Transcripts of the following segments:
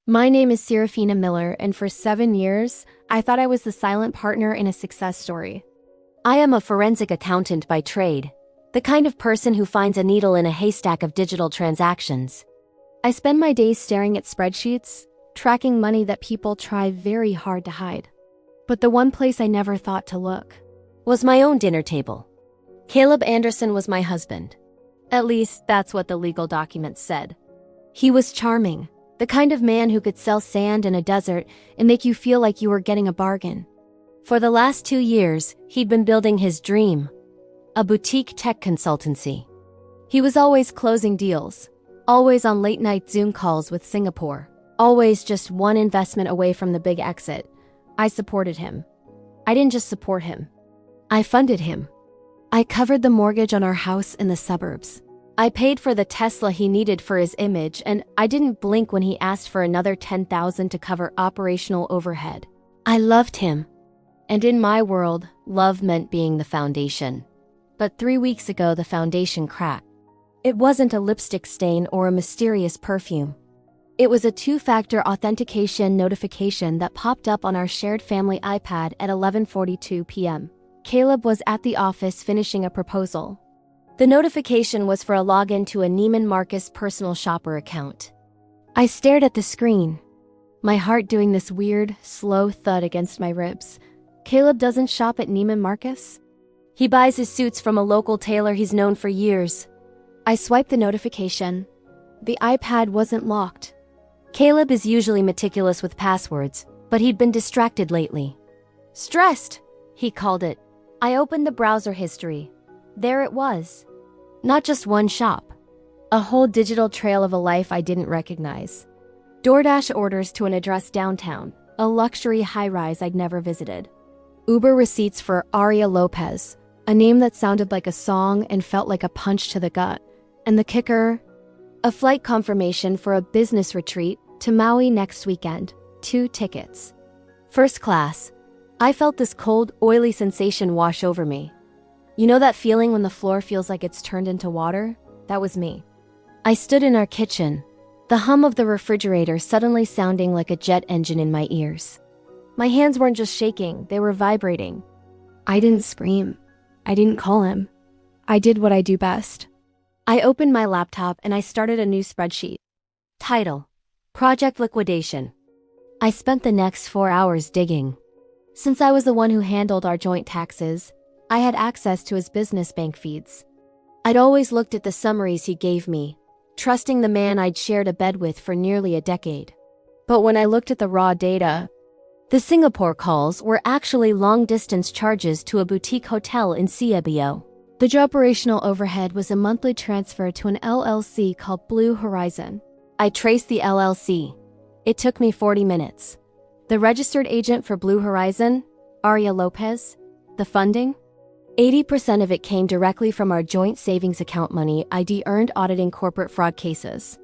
My name is Serafina Miller, and for 7 years, I thought I was the silent partner in a success story. I am a forensic accountant by trade, the kind of person who finds a needle in a haystack of digital transactions. I spend my days staring at spreadsheets, tracking money that people try very hard to hide. But the one place I never thought to look Was my own dinner table. Caleb Anderson was my husband. At least, that's what the legal documents said. He was charming, the kind of man who could sell sand in a desert and make you feel like you were getting a bargain. For the last 2 years, he'd been building his dream, a boutique tech consultancy. He was always closing deals, always on late-night Zoom calls with Singapore, always just one investment away from the big exit. I supported him. I didn't just support him. I funded him. I covered the mortgage on our house in the suburbs. I paid for the Tesla he needed for his image, and I didn't blink when he asked for another $10,000 to cover operational overhead. I loved him. And in my world, love meant being the foundation. But 3 weeks ago, the foundation cracked. It wasn't a lipstick stain or a mysterious perfume. It was a two-factor authentication notification that popped up on our shared family iPad at 11:42 p.m. Caleb was at the office finishing a proposal. The notification was for a login to a Neiman Marcus personal shopper account. I stared at the screen, my heart doing this weird, slow thud against my ribs. Caleb doesn't shop at Neiman Marcus? He buys his suits from a local tailor he's known for years. I swiped the notification. The iPad wasn't locked. Caleb is usually meticulous with passwords, but he'd been distracted lately. Stressed, he called it. I opened the browser history. There it was. Not just one shop. A whole digital trail of a life I didn't recognize. DoorDash orders to an address downtown, a luxury high-rise I'd never visited. Uber receipts for Aria Lopez, a name that sounded like a song and felt like a punch to the gut. And the kicker? A flight confirmation for a business retreat to Maui next weekend. 2 tickets. First class. I felt this cold, oily sensation wash over me. You know that feeling when the floor feels like it's turned into water? That was me. I stood in our kitchen, the hum of the refrigerator suddenly sounding like a jet engine in my ears. My hands weren't just shaking, they were vibrating. I didn't scream. I didn't call him. I did what I do best. I opened my laptop and I started a new spreadsheet. Title: Project Liquidation. I spent the next 4 hours digging. Since I was the one who handled our joint taxes, I had access to his business bank feeds. I'd always looked at the summaries he gave me, trusting the man I'd shared a bed with for nearly a decade. But when I looked at the raw data, the Singapore calls were actually long-distance charges to a boutique hotel in Scapegoat. The operational overhead was a monthly transfer to an LLC called Blue Horizon. I traced the LLC. It took me 40 minutes. The registered agent for Blue Horizon, Aria Lopez. The funding? 80% of it came directly from our joint savings account money I'd earned auditing corporate fraud cases.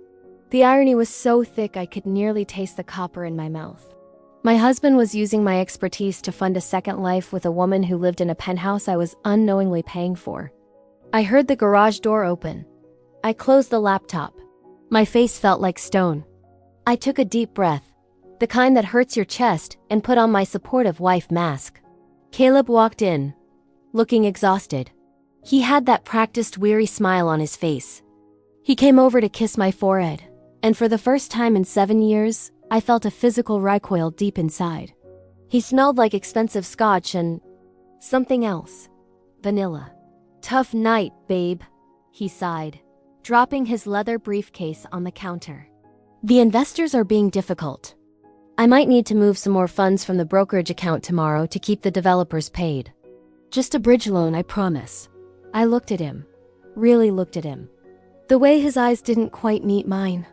The irony was so thick I could nearly taste the copper in my mouth. My husband was using my expertise to fund a second life with a woman who lived in a penthouse I was unknowingly paying for. I heard the garage door open. I closed the laptop. My face felt like stone. I took a deep breath, the kind that hurts your chest, and put on my supportive wife mask. Caleb walked in, looking exhausted. He had that practiced weary smile on his face. He came over to kiss my forehead, and for the first time in 7 years, I felt a physical recoil deep inside. He smelled like expensive scotch and something else. Vanilla. Tough night, babe, he sighed, dropping his leather briefcase on the counter. The investors are being difficult. I might need to move some more funds from the brokerage account tomorrow to keep the developers paid. Just a bridge loan, I promise. I looked at him. Really looked at him. The way his eyes didn't quite meet mine.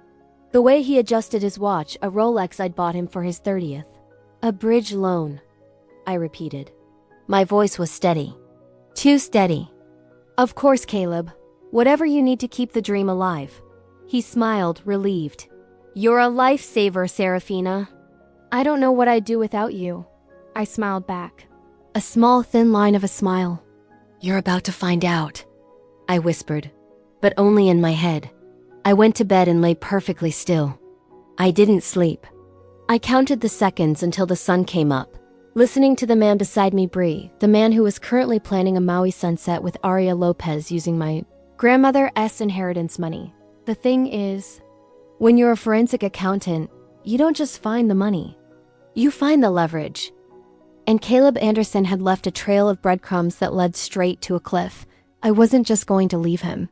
The way he adjusted his watch, a Rolex I'd bought him for his 30th. A bridge loan, I repeated. My voice was steady. Too steady. Of course, Caleb. Whatever you need to keep the dream alive. He smiled, relieved. You're a lifesaver, Serafina. I don't know what I'd do without you. I smiled back. A small, thin line of a smile. You're about to find out, I whispered, but only in my head. I went to bed and lay perfectly still. I didn't sleep. I counted the seconds until the sun came up, listening to the man beside me breathe, the man who was currently planning a Maui sunset with Aria Lopez using my grandmother's inheritance money. The thing is, when you're a forensic accountant, you don't just find the money. You find the leverage. And Caleb Anderson had left a trail of breadcrumbs that led straight to a cliff. I wasn't just going to leave him.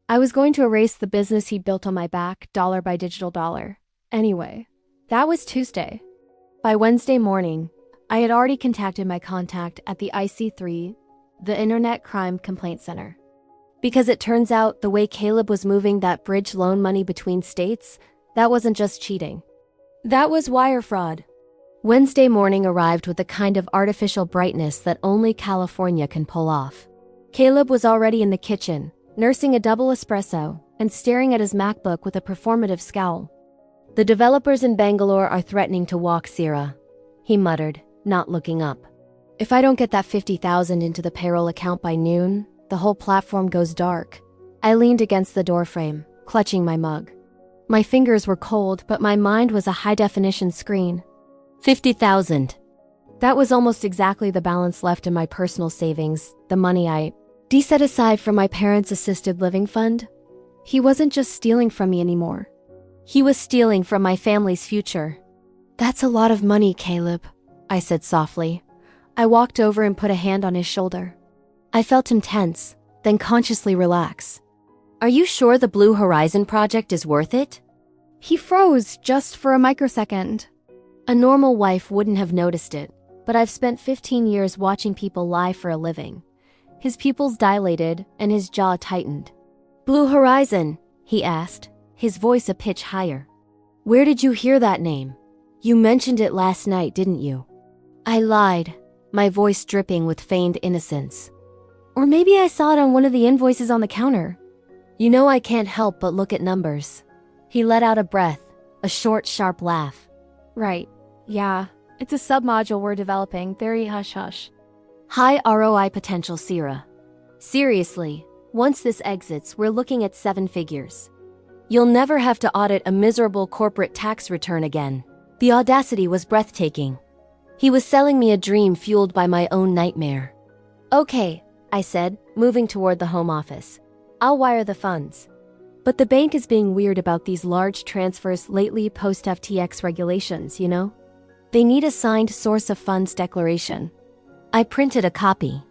I was going to erase the business he built on my back, dollar by digital dollar. Anyway, that was Tuesday. By Wednesday morning, I had already contacted my contact at the IC3, the Internet Crime Complaint Center. Because it turns out the way Caleb was moving that bridge loan money between states, that wasn't just cheating. That was wire fraud. Wednesday morning arrived with the kind of artificial brightness that only California can pull off. Caleb was already in the kitchen, nursing a double espresso and staring at his MacBook with a performative scowl. The developers in Bangalore are threatening to walk Sierra, he muttered, not looking up. If I don't get that $50,000 into the payroll account by noon, the whole platform goes dark. I leaned against the doorframe, clutching my mug. My fingers were cold, but my mind was a high-definition screen. $50,000. That was almost exactly the balance left in my personal savings, the money I set aside from my parents' assisted living fund. He wasn't just stealing from me anymore. He was stealing from my family's future. That's a lot of money, Caleb, I said softly. I walked over and put a hand on his shoulder. I felt him tense, then consciously relax. Are you sure the Blue Horizon project is worth it? He froze just for a microsecond. A normal wife wouldn't have noticed it, but I've spent 15 years watching people lie for a living. His pupils dilated and his jaw tightened. Blue Horizon, he asked, his voice a pitch higher. Where did you hear that name? You mentioned it last night, didn't you? I lied, my voice dripping with feigned innocence. Or maybe I saw it on one of the invoices on the counter. You know I can't help but look at numbers. He let out a breath, a short, sharp laugh. Right, yeah, it's a submodule we're developing, very hush-hush. High ROI potential, Sierra. Seriously, once this exits, we're looking at 7 figures. You'll never have to audit a miserable corporate tax return again. The audacity was breathtaking. He was selling me a dream fueled by my own nightmare. Okay, I said, moving toward the home office. I'll wire the funds. But the bank is being weird about these large transfers lately post-FTX regulations, you know? They need a signed source of funds declaration. I printed a copy.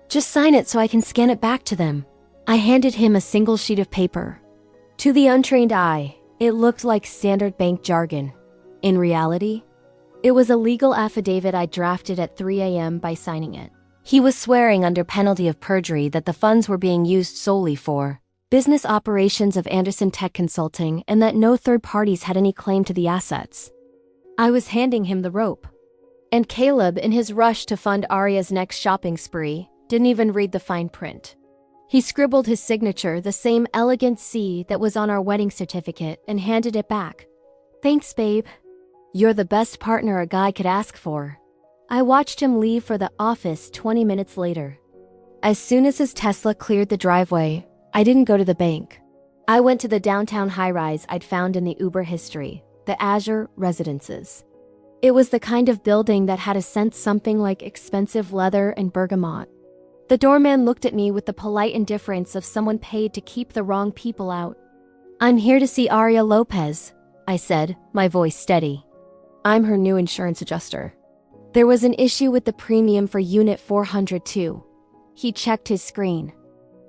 Just sign it so I can scan it back to them. I handed him a single sheet of paper. To the untrained eye, it looked like standard bank jargon. In reality, it was a legal affidavit I drafted at 3 a.m. by signing it. He was swearing under penalty of perjury that the funds were being used solely for business operations of Anderson Tech Consulting and that no third parties had any claim to the assets. I was handing him the rope. And Caleb, in his rush to fund Aria's next shopping spree, didn't even read the fine print. He scribbled his signature, the same elegant C that was on our wedding certificate, and handed it back. Thanks, babe. You're the best partner a guy could ask for. I watched him leave for the office 20 minutes later. As soon as his Tesla cleared the driveway, I didn't go to the bank. I went to the downtown high-rise I'd found in the Uber history, the Azure Residences. It was the kind of building that had a scent something like expensive leather and bergamot. The doorman looked at me with the polite indifference of someone paid to keep the wrong people out. I'm here to see Aria Lopez, I said, my voice steady. I'm her new insurance adjuster. There was an issue with the premium for Unit 402. He checked his screen.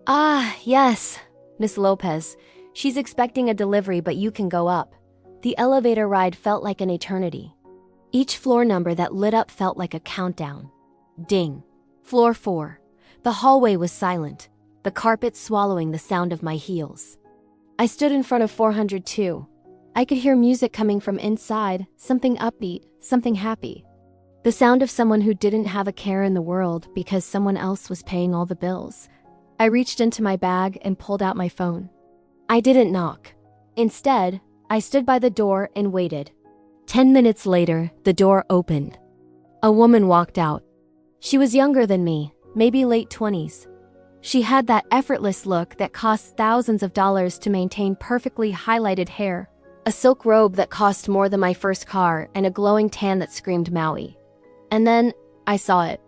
Ah, yes, Miss Lopez. She's expecting a delivery, but you can go up. The elevator ride felt like an eternity. Each floor number that lit up felt like a countdown. Ding. Floor 4. The hallway was silent, the carpet swallowing the sound of my heels. I stood in front of 402. I could hear music coming from inside, something upbeat, something happy. The sound of someone who didn't have a care in the world because someone else was paying all the bills. I reached into my bag and pulled out my phone. I didn't knock. Instead, I stood by the door and waited. 10 minutes later, the door opened. A woman walked out. She was younger than me, maybe late 20s. She had that effortless look that costs thousands of dollars to maintain perfectly highlighted hair. A silk robe that cost more than my first car, and a glowing tan that screamed Maui. And then, I saw it.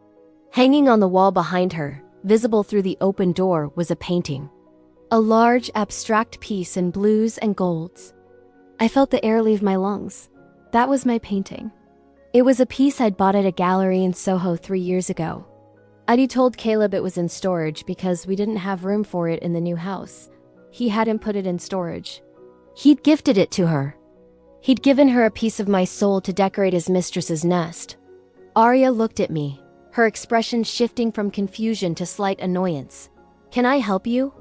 Hanging on the wall behind her, visible through the open door, was a painting. A large, abstract piece in blues and golds. I felt the air leave my lungs. That was my painting. It was a piece I'd bought at a gallery in Soho 3 years ago. I'd told Caleb it was in storage because we didn't have room for it in the new house. He hadn't put it in storage. He'd gifted it to her. He'd given her a piece of my soul to decorate his mistress's nest. Arya looked at me, her expression shifting from confusion to slight annoyance. "Can I help you?"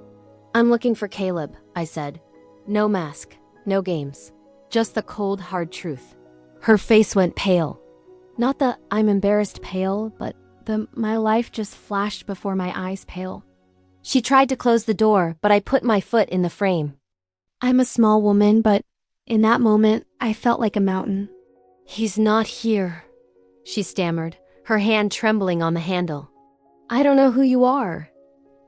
"I'm looking for Caleb," I said. No mask, no games. Just the cold, hard truth. Her face went pale. Not the "I'm embarrassed" pale, but the "my life just flashed before my eyes" pale. She tried to close the door, but I put my foot in the frame. I'm a small woman, but in that moment, I felt like a mountain. "He's not here," she stammered, her hand trembling on the handle. "I don't know who you are."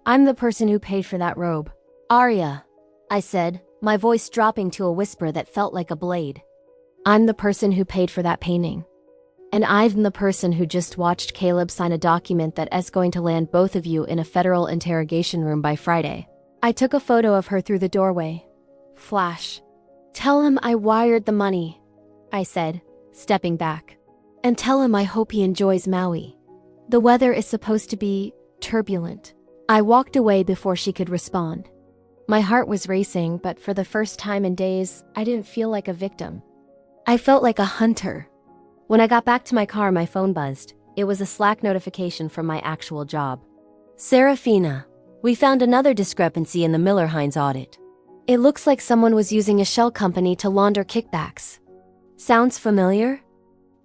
"I'm the person who paid for that robe." "Arya," I said, my voice dropping to a whisper that felt like a blade. "I'm the person who paid for that painting. And I'm the person who just watched Caleb sign a document that is going to land both of you in a federal interrogation room by Friday." I took a photo of her through the doorway. Flash. "Tell him I wired the money," I said, stepping back. "And tell him I hope he enjoys Maui. The weather is supposed to be turbulent." I walked away before she could respond. My heart was racing, but for the first time in days, I didn't feel like a victim. I felt like a hunter. When I got back to my car, my phone buzzed. It was a Slack notification from my actual job. "Serafina, we found another discrepancy in the Miller-Hines audit. It looks like someone was using a shell company to launder kickbacks. Sounds familiar?"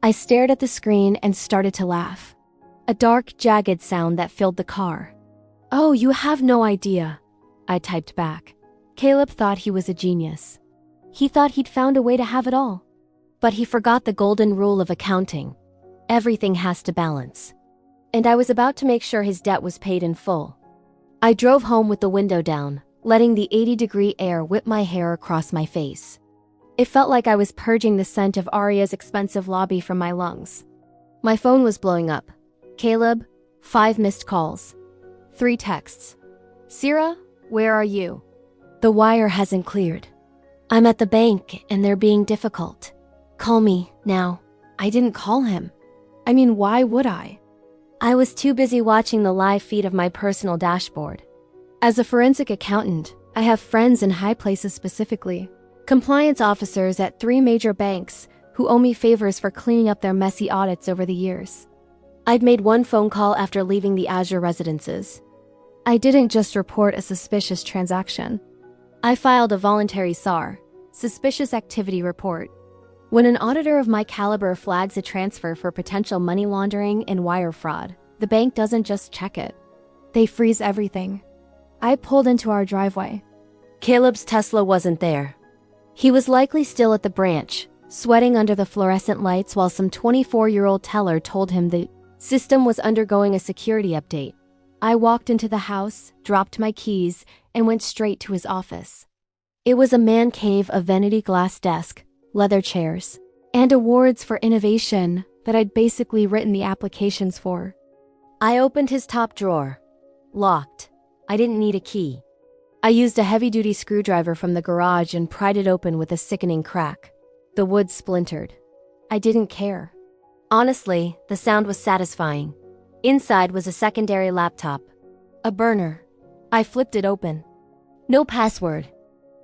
I stared at the screen and started to laugh. A dark, jagged sound that filled the car. "Oh, you have no idea," I typed back. Caleb thought he was a genius. He thought he'd found a way to have it all. But he forgot the golden rule of accounting. Everything has to balance. And I was about to make sure his debt was paid in full. I drove home with the window down, letting the 80-degree air whip my hair across my face. It felt like I was purging the scent of Arya's expensive lobby from my lungs. My phone was blowing up. "Caleb, 5 missed calls. 3 texts. Sierra, where are you? The wire hasn't cleared. I'm at the bank and they're being difficult. Call me, now." I didn't call him. I mean, why would I? I was too busy watching the live feed of my personal dashboard. As a forensic accountant, I have friends in high places, specifically compliance officers at 3 major banks who owe me favors for cleaning up their messy audits over the years. I'd made 1 phone call after leaving the Azure residences. I didn't just report a suspicious transaction. I filed a voluntary SAR, Suspicious Activity Report. When an auditor of my caliber flags a transfer for potential money laundering and wire fraud, the bank doesn't just check it. They freeze everything. I pulled into our driveway. Caleb's Tesla wasn't there. He was likely still at the branch, sweating under the fluorescent lights while some 24-year-old teller told him the system was undergoing a security update. I walked into the house, dropped my keys, and went straight to his office. It was a man cave of vanity glass desk, leather chairs, and awards for innovation that I'd basically written the applications for. I opened his top drawer. Locked. I didn't need a key. I used a heavy-duty screwdriver from the garage and pried it open with a sickening crack. The wood splintered. I didn't care. Honestly, the sound was satisfying. Inside was a secondary laptop. A burner. I flipped it open. No password.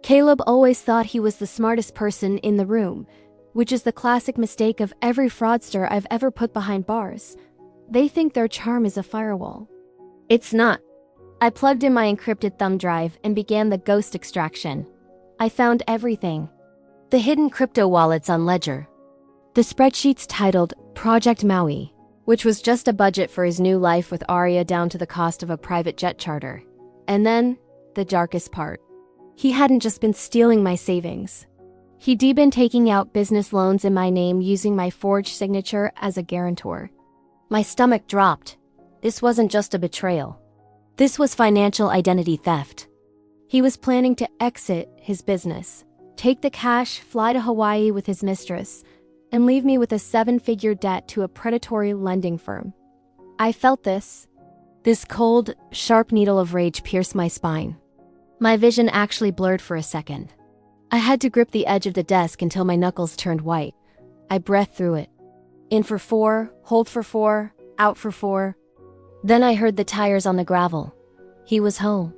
Caleb always thought he was the smartest person in the room, which is the classic mistake of every fraudster I've ever put behind bars. They think their charm is a firewall. It's not. I plugged in my encrypted thumb drive and began the ghost extraction. I found everything. The hidden crypto wallets on Ledger. The spreadsheets titled Project Maui, which was just a budget for his new life with Arya down to the cost of a private jet charter. And then, the darkest part. He hadn't just been stealing my savings. He'd been taking out business loans in my name using my forged signature as a guarantor. My stomach dropped. This wasn't just a betrayal. This was financial identity theft. He was planning to exit his business, take the cash, fly to Hawaii with his mistress, and leave me with a 7-figure debt to a predatory lending firm. I felt this. This cold, sharp needle of rage pierced my spine. My vision actually blurred for a second. I had to grip the edge of the desk until my knuckles turned white. I breathed through it. In for 4, hold for 4, out for 4. Then I heard the tires on the gravel. He was home.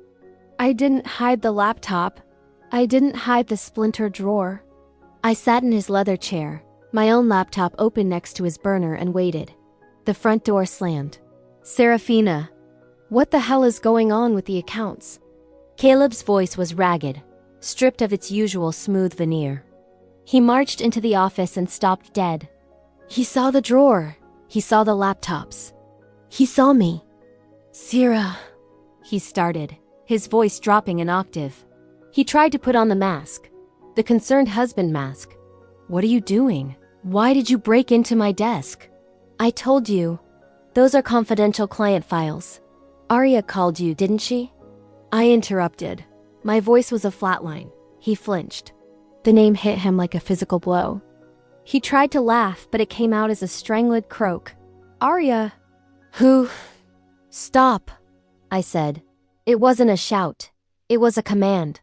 I didn't hide the laptop. I didn't hide the splintered drawer. I sat in his leather chair, my own laptop open next to his burner, and waited. The front door slammed. Serafina, what the hell is going on with the accounts? Caleb's voice was ragged, stripped of its usual smooth veneer. He marched into the office and stopped dead. He saw the drawer. He saw the laptops. He saw me. Sierra, he started, his voice dropping an octave. He tried to put on the mask, the concerned husband mask. What are you doing? Why did you break into my desk? I told you. Those are confidential client files. Arya called you, didn't she? I interrupted. My voice was a flatline. He flinched. The name hit him like a physical blow. He tried to laugh, but it came out as a strangled croak. Arya? Who? Stop, I said. It wasn't a shout. It was a command.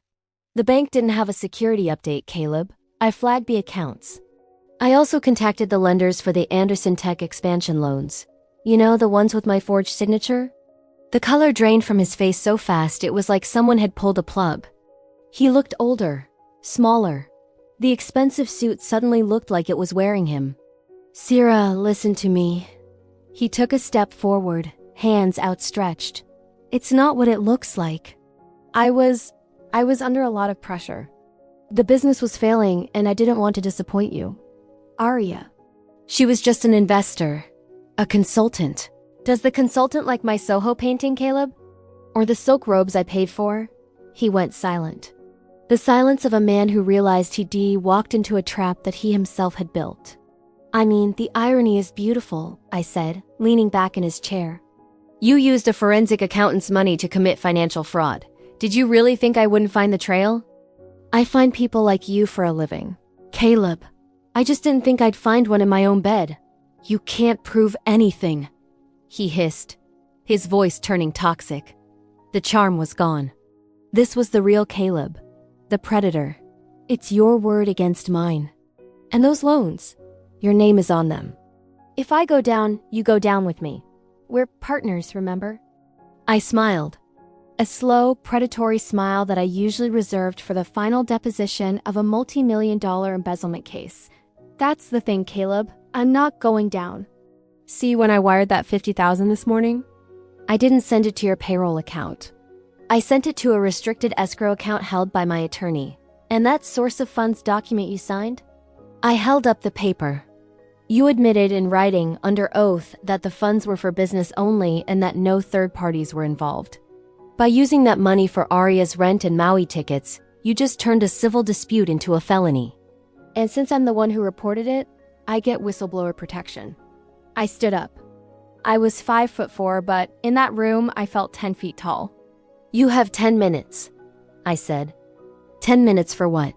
The bank didn't have a security update, Caleb. I flagged the accounts. I also contacted the lenders for the Anderson Tech expansion loans. You know, the ones with my forged signature? The color drained from his face so fast it was like someone had pulled a plug. He looked older, smaller. The expensive suit suddenly looked like it was wearing him. Sierra, listen to me. He took a step forward, hands outstretched. It's not what it looks like. I was under a lot of pressure. The business was failing and I didn't want to disappoint you. Arya. She was just an investor. A consultant. Does the consultant like my Soho painting, Caleb? Or the silk robes I paid for? He went silent. The silence of a man who realized he'd walked into a trap that he himself had built. I mean, the irony is beautiful, I said, leaning back in his chair. You used a forensic accountant's money to commit financial fraud. Did you really think I wouldn't find the trail? I find people like you for a living. Caleb, I just didn't think I'd find one in my own bed. You can't prove anything, he hissed, his voice turning toxic. The charm was gone. This was the real Caleb, the predator. It's your word against mine. And those loans, your name is on them. If I go down, you go down with me. We're partners, remember? I smiled. A slow, predatory smile that I usually reserved for the final deposition of a multi-million-dollar embezzlement case. That's the thing, Caleb. I'm not going down. See when I wired that $50,000 this morning? I didn't send it to your payroll account. I sent it to a restricted escrow account held by my attorney. And that source of funds document you signed? I held up the paper. You admitted in writing, under oath, that the funds were for business only and that no third parties were involved. By using that money for Arya's rent and Maui tickets, you just turned a civil dispute into a felony. And since I'm the one who reported it, I get whistleblower protection. I stood up. I was 5'4", but in that room, I felt 10 feet tall. You have 10 minutes, I said. 10 minutes for what?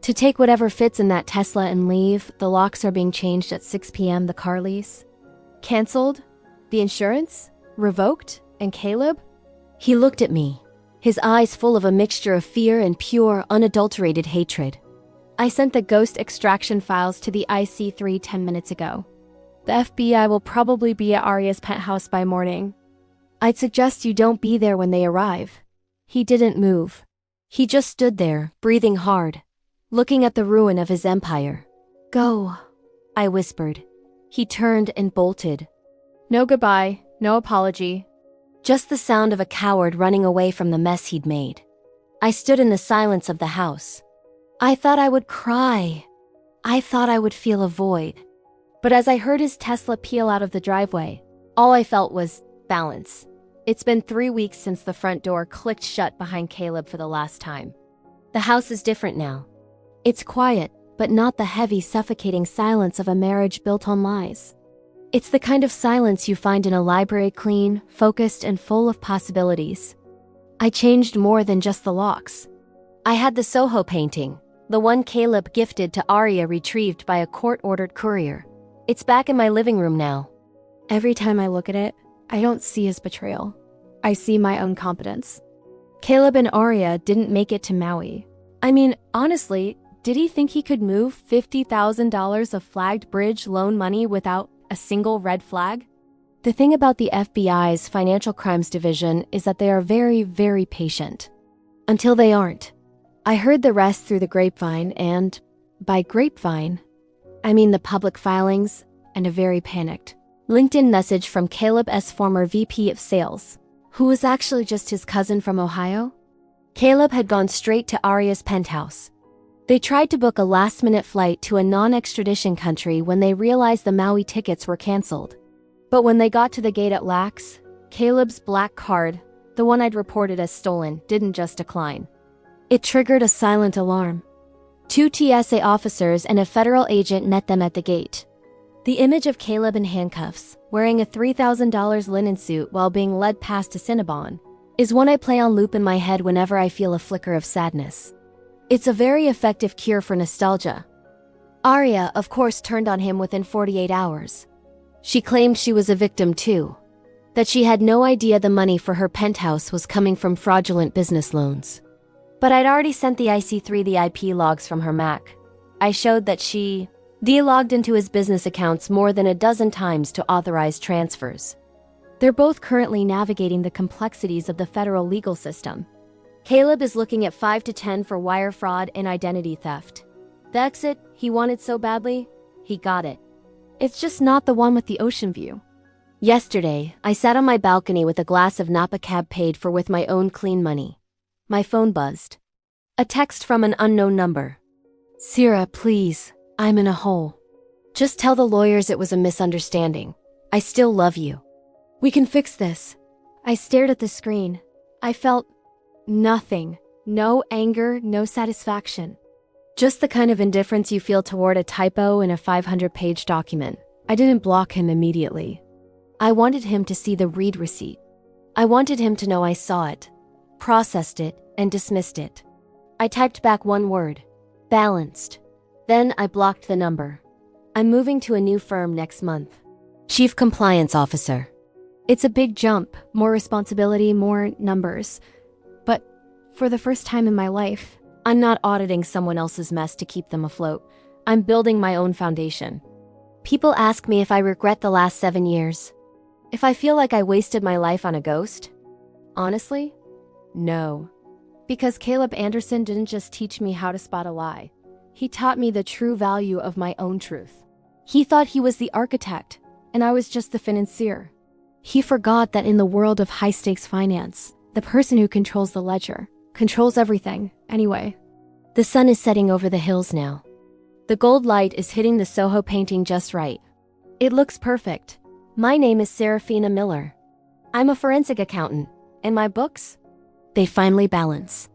To take whatever fits in that Tesla and leave. The locks are being changed at 6 p.m. The car lease. Cancelled? The insurance? Revoked? And Caleb? He looked at me, his eyes full of a mixture of fear and pure, unadulterated hatred. I sent the ghost extraction files to the IC3 10 minutes ago. The FBI will probably be at Arya's penthouse by morning. I'd suggest you don't be there when they arrive. He didn't move. He just stood there, breathing hard, looking at the ruin of his empire. Go, I whispered. He turned and bolted. No goodbye, no apology. Just the sound of a coward running away from the mess he'd made. I stood in the silence of the house. I thought I would cry. I thought I would feel a void. But as I heard his Tesla peel out of the driveway, all I felt was balance. It's been 3 weeks since the front door clicked shut behind Caleb for the last time. The house is different now. It's quiet, but not the heavy, suffocating silence of a marriage built on lies. It's the kind of silence you find in a library, clean, focused, and full of possibilities. I changed more than just the locks. I had the Soho painting, The one Caleb gifted to Arya retrieved by a court-ordered courier. It's back in my living room now. Every time I look at it, I don't see his betrayal. I see my own competence. Caleb and Arya didn't make it to Maui. I mean, honestly, did he think he could move $50,000 of flagged bridge loan money without a single red flag? The thing about the FBI's Financial Crimes Division is that they are very, very patient. Until they aren't. I heard the rest through the grapevine, and by grapevine, I mean the public filings and a very panicked LinkedIn message from Caleb's former VP of sales, who was actually just his cousin from Ohio. Caleb had gone straight to Arya's penthouse. They tried to book a last-minute flight to a non-extradition country when they realized the Maui tickets were canceled. But when they got to the gate at Lax, Caleb's black card, the one I'd reported as stolen, didn't just decline. It triggered a silent alarm. 2 TSA officers and a federal agent met them at the gate. The image of Caleb in handcuffs, wearing a $3,000 linen suit while being led past a Cinnabon, is one I play on loop in my head whenever I feel a flicker of sadness. It's a very effective cure for nostalgia. Arya, of course, turned on him within 48 hours. She claimed she was a victim too. That she had no idea the money for her penthouse was coming from fraudulent business loans. But I'd already sent the IC3 the IP logs from her Mac. I showed that she logged into his business accounts more than a dozen times to authorize transfers. They're both currently navigating the complexities of the federal legal system. Caleb is looking at 5 to 10 for wire fraud and identity theft. The exit he wanted so badly, he got it. It's just not the one with the ocean view. Yesterday, I sat on my balcony with a glass of Napa Cab paid for with my own clean money. My phone buzzed. A text from an unknown number. "Sierra, please, I'm in a hole. Just tell the lawyers it was a misunderstanding. I still love you. We can fix this." I stared at the screen. I felt nothing. No anger, no satisfaction. Just the kind of indifference you feel toward a typo in a 500-page document. I didn't block him immediately. I wanted him to see the read receipt. I wanted him to know I saw it, processed it, and dismissed it. I typed back one word: balanced. Then I blocked the number. I'm moving to a new firm next month. Chief Compliance Officer. It's a big jump, more responsibility, more numbers. But for the first time in my life, I'm not auditing someone else's mess to keep them afloat. I'm building my own foundation. People ask me if I regret the last 7 years. If I feel like I wasted my life on a ghost? Honestly, no. Because Caleb Anderson didn't just teach me how to spot a lie. He taught me the true value of my own truth. He thought he was the architect, and I was just the financier. He forgot that in the world of high-stakes finance, the person who controls the ledger controls everything, anyway. The sun is setting over the hills now. The gold light is hitting the Soho painting just right. It looks perfect. My name is Serafina Miller. I'm a forensic accountant, and my books? They finally balance.